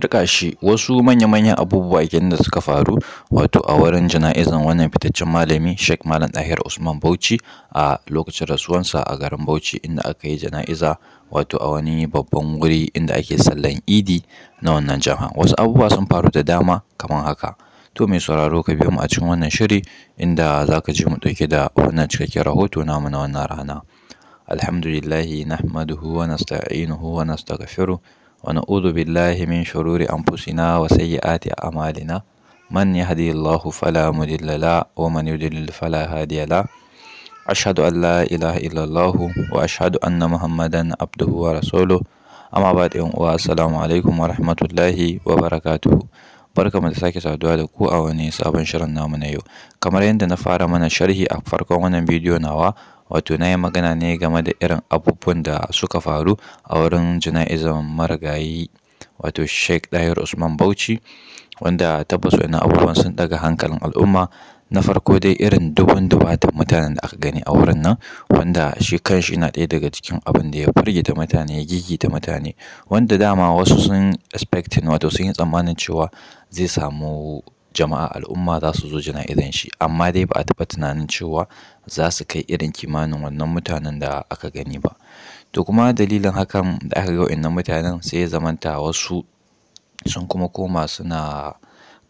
Tarkashi wasu manya-manyan abubuwa kenan da suka faru wato a wurin jana'izan wannan fitaccen malami Sheikh Malam Dahir Usman Bauchi a lokacin rasuwansa a garin Bauchi, inda aka yi jana'iza wato a wani babban wuri inda ake sallan Idi na wannan jiha. Wasu abubuwa sun faru da dama kamar haka. To mai sauraro ka biyo mu a cikin wannan shiri inda zaka ji mu dauke da wannan cikakken rahoto namu na wannan rana. Alhamdulillahi nahmaduhu wa nasta'inuhu wa nastaghfiruh wa na'udhu billahi min shururi anfusina wa sayyiati a'malina. Man yahdihillahu fala mudilla lahu wa man yudlil fala hadiya lahu. Ashhadu an la ilaha illallah wa ashhadu anna Muhammadan abduhu wa rasuluh. Amma ba'd, yan uwa, assalamu alaikum wa rahmatullahi wa barakatuh. Barkamu da sake saduwa da ku a wani sabon shirin namu na yau. Kamar yadda na fara mana sharhi a farkon wannan bidiyo nawa, wato na yi magana ne game da irin abubuwan da suka faru a wurin jana'izar marigayi wato Sheikh Dahir Usman Bauchi, wanda tabbas wannan abubuwan sun daga hankalin al'umma. Na farko dai irin dubatan mutanen da aka gani a wurin nan, wanda shi kanshi na ɗaya daga cikin abin da ya firgita mutane, ya gigita mutane, wanda dama wasu sun expecting wato sun yi tsammanin cewa zai samu jama'a al'umma za su zo jana'izan shi, amma dai ba a taɓa tunanin cewa za su kai irin kimanin wannan mutanen da aka gani ba. To kuma dalilin hakan da aka ga wa'innan mutanen sai ya zamanta wasu sun kuma koma suna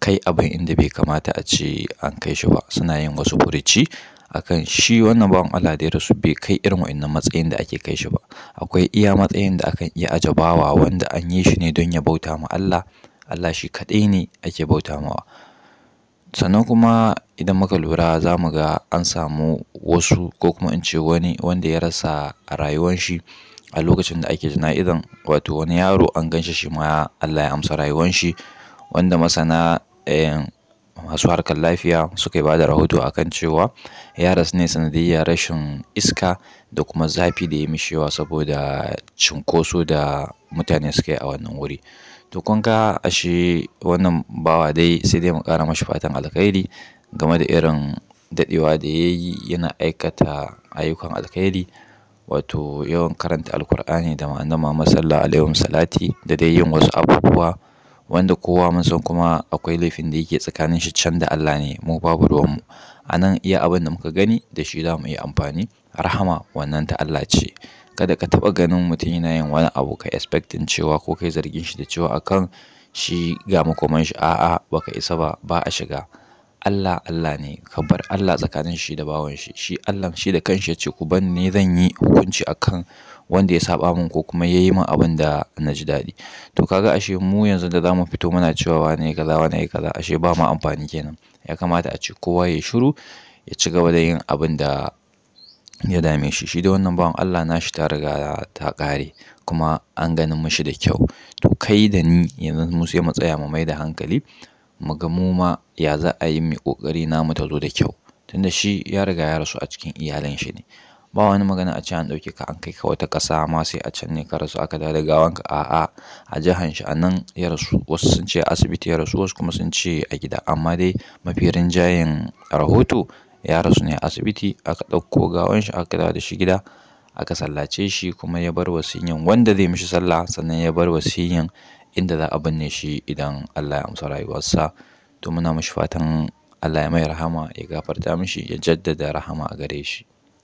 kai abin inda bai kamata a ce an kai shi ba, suna yin wasu furici akan shi wannan bawan Allah da ya rasu bai kai irin wa'innan matsayin da ake kai shi ba. Akwai iya matsayin da akan iya ajabawa wanda an yi shi ne don ya bauta ma Allah, Allah shi kaɗai ne ake bauta mawa. Sannan kuma idan muka lura za mu ga an samu wasu, ko kuma in ce wani wanda ya rasa a rayuwan shi a lokacin da ake jana'izan, wato wani yaro an ganshi shi ma Allah ya amsa rayuwan shi, wanda masana masu harkar lafiya suka yi bada rahoto akan cewa ya rasu ne sanadiyyar rashin iska da kuma zafi da ya mishi yawa saboda cinkoso da mutane suka yi a wannan wuri. To kun ga ashe wannan bawa dai sai dai mu ƙara mashi fatan alkhairi game da irin daɗewa da ya yi yana aikata ayyukan alkhairi, wato yawan karanta alkur'ani da ma'anar Muhammad sallallahu alaihi wasallam da dai yin wasu abubuwa wanda kowa mun san kuma akwai laifin da yake tsakanin shi can da Allah ne, mu babu ruwanmu. A nan iya abin da muka gani da shi za mu yi amfani. Rahama wannan ta Allah ce. Kada ka taɓa ganin mutum yana yin wani abu ka expecting cewa ko kai zargin shi da cewa akan shi ga makoman shi, a'a baka isa ba, ba a shiga. Allah Allah ne, ka bar Allah tsakanin shi da bawan shi. Shi Allah shi da kanshi ya ce ku ban ne zan yi hukunci akan wanda ya saba min ko kuma ya yi min abin da na ji daɗi. To kaga ashe mu yanzu da za mu fito muna cewa wane kaza wane kaza, ashe ba ma amfani kenan. Ya kamata a ce kowa ya shiru, ya ci gaba da yin abin da ya dame shi. Shi da wannan bawan Allah nashi ta riga ta ƙare kuma an ganin mishi da kyau. To kai da ni yanzu mu sai mu tsaya mu mai da hankali mu ga mu ma ya za a yi mai ƙoƙari namu ta zo da kyau, tunda shi ya riga ya rasu a cikin iyalan shi ne. Ba wani magana a ce an ɗauke ka an kai ka wata ƙasa ma sai a can ne ka rasu aka dawo da gawanka, a'a a jihan shi a nan ya rasu. Wasu sun ce a asibiti ya rasu, wasu kuma sun ce a gida, amma dai mafi rinjayen rahoto ya rasu ne a asibiti. Aka ɗauko gawan shi aka dawo da shi gida, aka sallace shi kuma ya bar wasiyyan wanda zai mishi sallah, sannan ya bar wasiyyan inda za a binne shi idan Allah ya amsa rayuwarsa. To muna mishi fatan Allah ya mai rahama, ya gafarta mishi, ya jaddada rahama a gare shi.